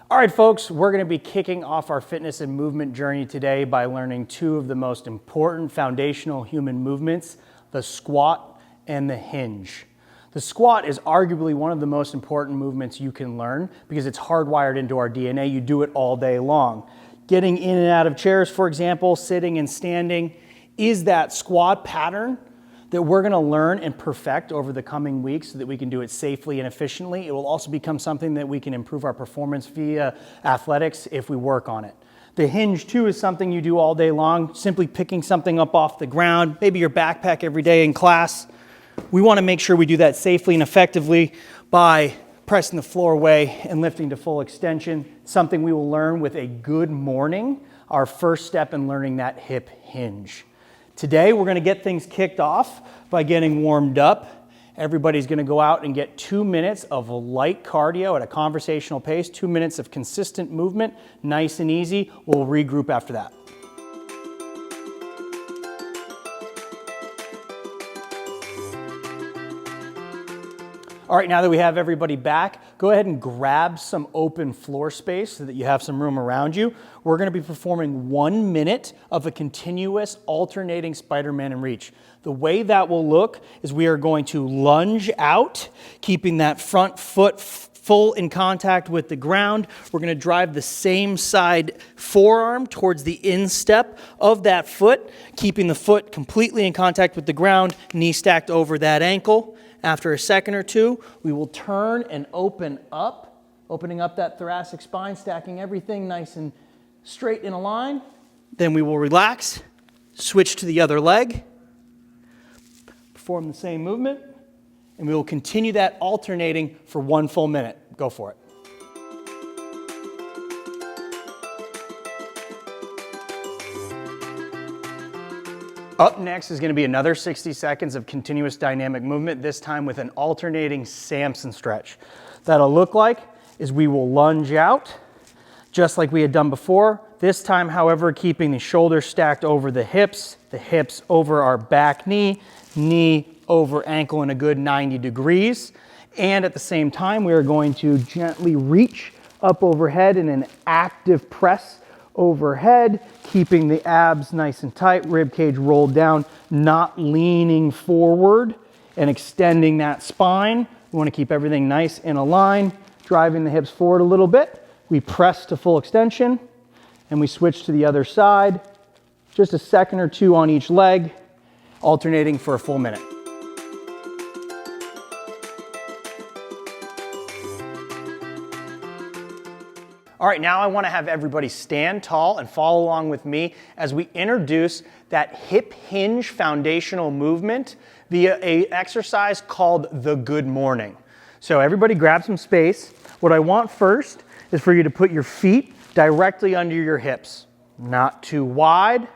All right, folks, we're going to be kicking off our fitness and movement journey today by learning two of the most important foundational human movements, the squat and the hinge. The squat is arguably one of the most important movements you can learn because it's hardwired into our DNA. You do it all day long. Getting in and out of chairs, for example, sitting and standing, is that squat pattern that we're going to learn and perfect over the coming weeks so that we can do it safely and efficiently. It will also become something that we can improve our performance via athletics if we work on it. The hinge, too, is something you do all day long, simply picking something up off the ground, maybe your backpack every day in class. We want to make sure we do that safely and effectively by pressing the floor away and lifting to full extension, something we will learn with a good morning, our first step in learning that hip hinge. Today, we're going to get things kicked off by getting warmed up. Everybody's going to go out and get 2 minutes of light cardio at a conversational pace, 2 minutes of consistent movement, nice and easy. We'll regroup after that. All right, now that we have everybody back, go ahead and grab some open floor space so that you have some room around you. We're going to be performing 1 minute of a continuous alternating Spider-Man and reach. The way that will look is we are going to lunge out, keeping that front foot full in contact with the ground. We're going to drive the same side forearm towards the instep of that foot, keeping the foot completely in contact with the ground, knee stacked over that ankle. After a second or two, we will turn and open up, opening up that thoracic spine, stacking everything nice and straight in a line. Then we will relax, switch to the other leg, perform the same movement, and we will continue that alternating for 1 full minute. Go for it. Up next is going to be another 60 seconds of continuous dynamic movement, this time with an alternating Samson stretch. That'll look like is we will lunge out, just like we had done before. This time, however, keeping the shoulders stacked over the hips over our back knee, knee over ankle in a good 90 degrees. And at the same time, we are going to gently reach up overhead in an active press overhead, keeping the abs nice and tight, rib cage rolled down, not leaning forward and extending that spine. We want to keep everything nice in a line, driving the hips forward a little bit. We press to full extension and we switch to the other side. Just a second or two on each leg, alternating for a full minute. All right, now I want to have everybody stand tall and follow along with me as we introduce that hip hinge foundational movement via an exercise called the good morning. So everybody grab some space. What I want first is for you to put your feet directly under your hips. Not too wide,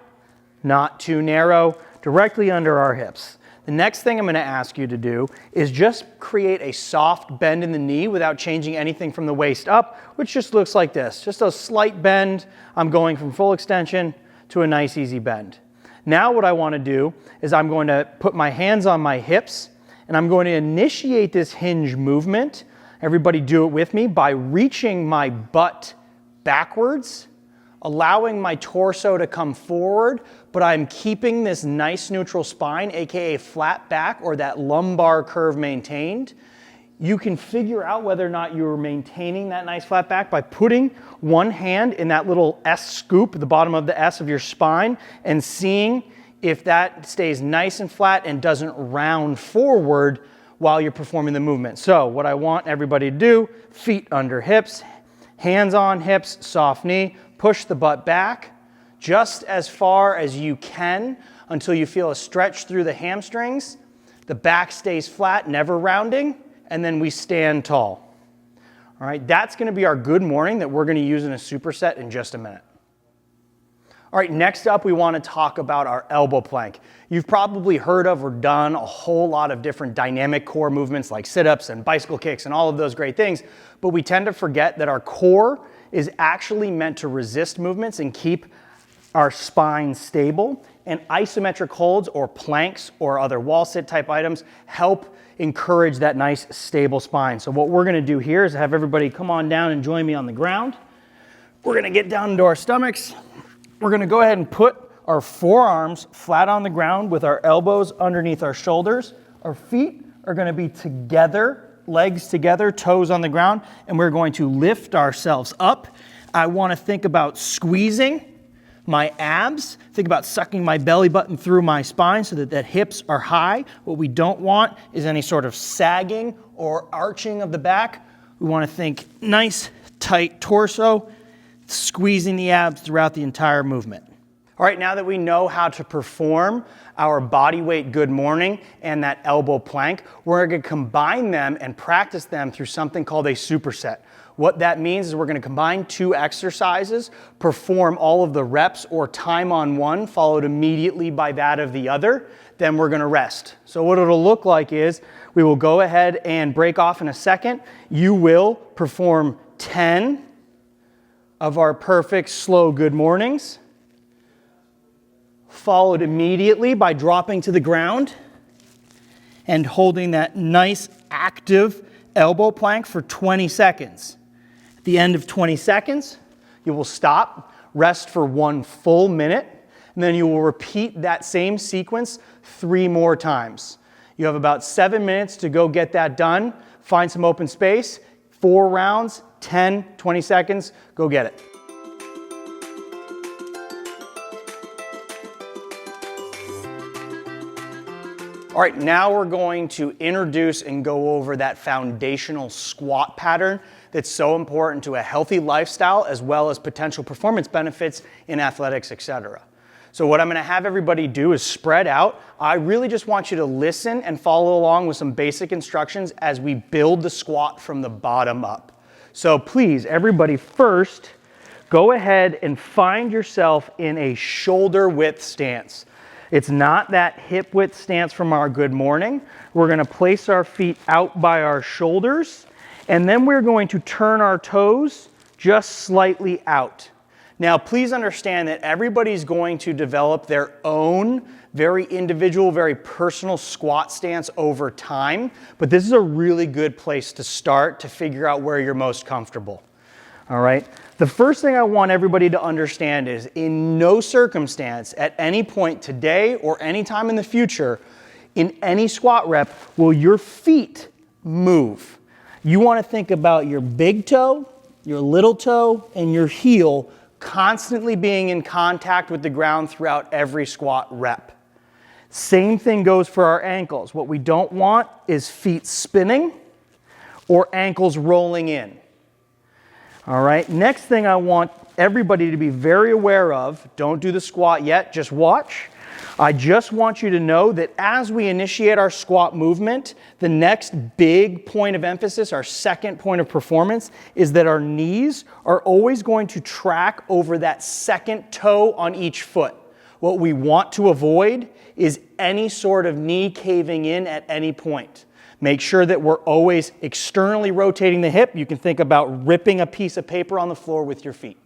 not too narrow, directly under our hips. The next thing I'm going to ask you to do is just create a soft bend in the knee without changing anything from the waist up, which just looks like this. Just a slight bend. I'm going from full extension to a nice easy bend. Now what I want to do is I'm going to put my hands on my hips and I'm going to initiate this hinge movement. Everybody do it with me by reaching my butt backwards, allowing my torso to come forward, but I'm keeping this nice neutral spine, aka flat back or that lumbar curve maintained. You can figure out whether or not you're maintaining that nice flat back by putting one hand in that little S scoop, the bottom of the S of your spine, and seeing if that stays nice and flat and doesn't round forward while you're performing the movement. So what I want everybody to do, feet under hips, hands on hips, soft knee, push the butt back just as far as you can until you feel a stretch through the hamstrings. The back stays flat, never rounding, and then we stand tall. All right, that's going to be our good morning that we're going to use in a superset in just a minute. All right, next up we want to talk about our elbow plank. You've probably heard of or done a whole lot of different dynamic core movements like sit-ups and bicycle kicks and all of those great things, but we tend to forget that our core is actually meant to resist movements and keep our spine stable. and isometric holds or planks or other wall sit type items help encourage that nice stable spine. So what we're gonna do here is have everybody come on down and join me on the ground. We're gonna get down into our stomachs. We're gonna go ahead and put our forearms flat on the ground with our elbows underneath our shoulders. Our feet are gonna be together, legs together, toes on the ground, and we're going to lift ourselves up. I wanna think about squeezing my abs, think about sucking my belly button through my spine so that hips are high. What we don't want is any sort of sagging or arching of the back. We want to think nice, tight torso, squeezing the abs throughout the entire movement. All right, now that we know how to perform our body weight good morning and that elbow plank, we're going to combine them and practice them through something called a superset. What that means is we're going to combine two exercises, perform all of the reps or time on one, followed immediately by that of the other, then we're going to rest. So what it'll look like is we will go ahead and break off in a second. You will perform 10 of our perfect slow good mornings, followed immediately by dropping to the ground and holding that nice active elbow plank for 20 seconds. At the end of 20 seconds, you will stop, rest for 1 full minute, and then you will repeat that same sequence 3 more times. You have about 7 minutes to go get that done. Find some open space, 4 rounds, 10, 20 seconds, go get it. All right, now we're going to introduce and go over that foundational squat pattern that's so important to a healthy lifestyle as well as potential performance benefits in athletics, etc. So what I'm going to have everybody do is spread out. I really just want you to listen and follow along with some basic instructions as we build the squat from the bottom up. So please, everybody, first, go ahead and find yourself in a shoulder width stance. It's not that hip width stance from our good morning. We're going to place our feet out by our shoulders, and then we're going to turn our toes just slightly out. Now, please understand that everybody's going to develop their own very individual, very personal squat stance over time, but this is a really good place to start to figure out where you're most comfortable. All right? The first thing I want everybody to understand is in no circumstance at any point today or any time in the future in any squat rep will your feet move. You want to think about your big toe, your little toe, and your heel constantly being in contact with the ground throughout every squat rep. Same thing goes for our ankles. What we don't want is feet spinning or ankles rolling in. All right, next thing I want everybody to be very aware of, don't do the squat yet, just watch. I just want you to know that as we initiate our squat movement, the next big point of emphasis, our second point of performance, is that our knees are always going to track over that second toe on each foot. What we want to avoid is any sort of knee caving in at any point. Make sure that we're always externally rotating the hip. You can think about ripping a piece of paper on the floor with your feet.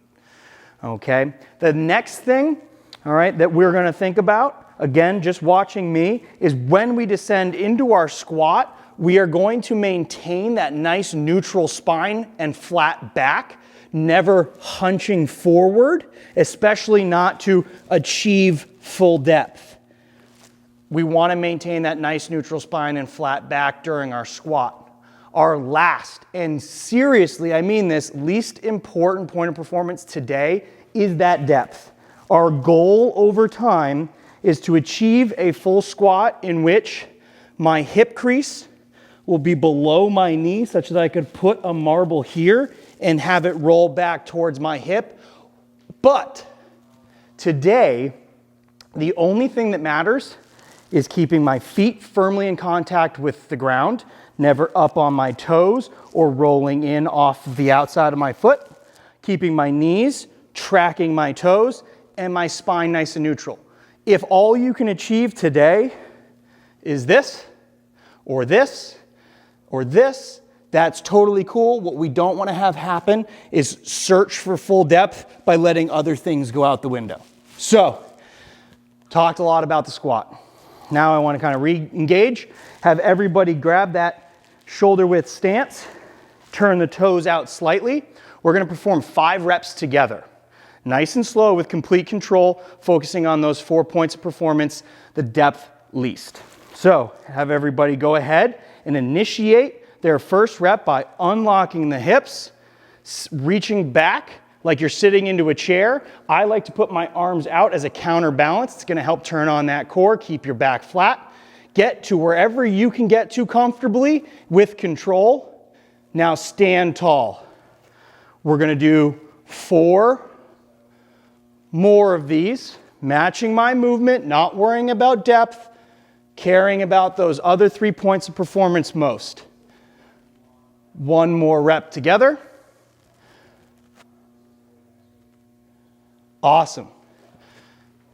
Okay? The next thing, all right, that we're going to think about, again, just watching me, is when we descend into our squat, we are going to maintain that nice neutral spine and flat back, never hunching forward, especially not to achieve full depth. We want to maintain that nice neutral spine and flat back during our squat. Our last, and seriously, I mean this, least important point of performance today is that depth. Our goal over time is to achieve a full squat in which my hip crease will be below my knee such that I could put a marble here and have it roll back towards my hip. But today, the only thing that matters is keeping my feet firmly in contact with the ground, never up on my toes or rolling in off the outside of my foot, keeping my knees tracking my toes, and my spine nice and neutral. If all you can achieve today is this, or this, or this, that's totally cool. What we don't want to have happen is search for full depth by letting other things go out the window. So, Talked a lot about the squat. Now I want to kind of re-engage, have everybody grab that shoulder width stance, turn the toes out slightly. We're going to perform 5 reps together. Nice and slow with complete control, focusing on those 4 points of performance, the depth least. So have everybody go ahead and initiate their first rep by unlocking the hips, reaching back like you're sitting into a chair. I like to put my arms out as a counterbalance. It's going to help turn on that core, keep your back flat. Get to wherever you can get to comfortably with control. Now stand tall. We're going to do 4 more of these, matching my movement, not worrying about depth, caring about those other 3 points of performance most. 1 more rep together. Awesome.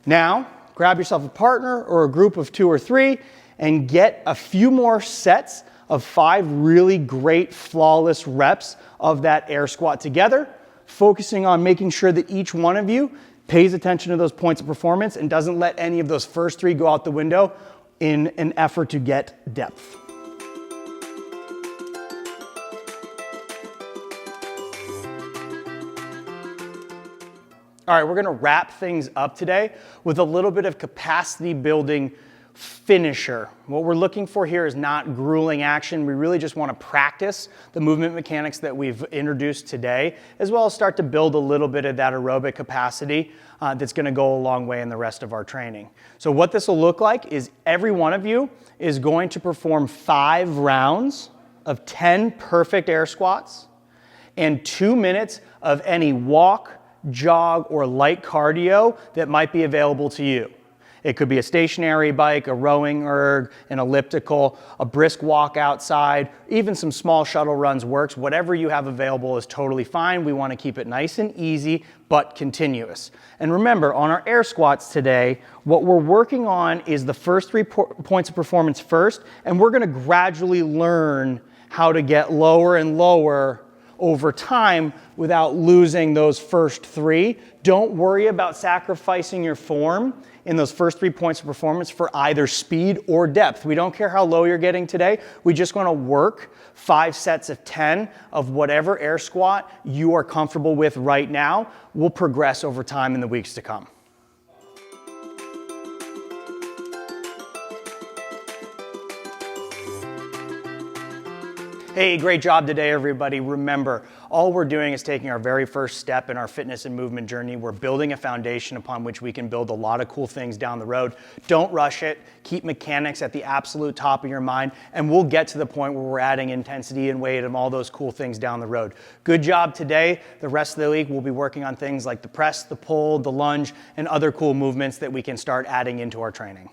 Now, grab yourself a partner or a group of 2 or 3 and get a few more sets of 5 really great, flawless reps of that air squat together, focusing on making sure that each one of you pays attention to those points of performance and doesn't let any of those first 3 go out the window in an effort to get depth. All right, we're gonna wrap things up today with a little bit of capacity building finisher. What we're looking for here is not grueling action. We really just wanna practice the movement mechanics that we've introduced today, as well as start to build a little bit of that aerobic capacity that's gonna go a long way in the rest of our training. So what this will look like is every one of you is going to perform 5 rounds of 10 perfect air squats and 2 minutes of any walk, jog, or light cardio that might be available to you. It could be a stationary bike, a rowing erg, an elliptical, a brisk walk outside, even some small shuttle runs works. Whatever you have available is totally fine. We want to keep it nice and easy, but continuous. And remember, on our air squats today, what we're working on is the first 3 points of performance first, and we're going to gradually learn how to get lower and lower over time without losing those first 3. Don't worry about sacrificing your form in those first 3 points of performance for either speed or depth. We don't care how low you're getting today. We just want to work 5 sets of 10 of whatever air squat you are comfortable with right now. We'll progress over time in the weeks to come. Hey, great job today, everybody. Remember, all we're doing is taking our very first step in our fitness and movement journey. We're building a foundation upon which we can build a lot of cool things down the road. Don't rush it. Keep mechanics at the absolute top of your mind, and we'll get to the point where we're adding intensity and weight and all those cool things down the road. Good job today. The rest of the week, we'll be working on things like the press, the pull, the lunge, and other cool movements that we can start adding into our training.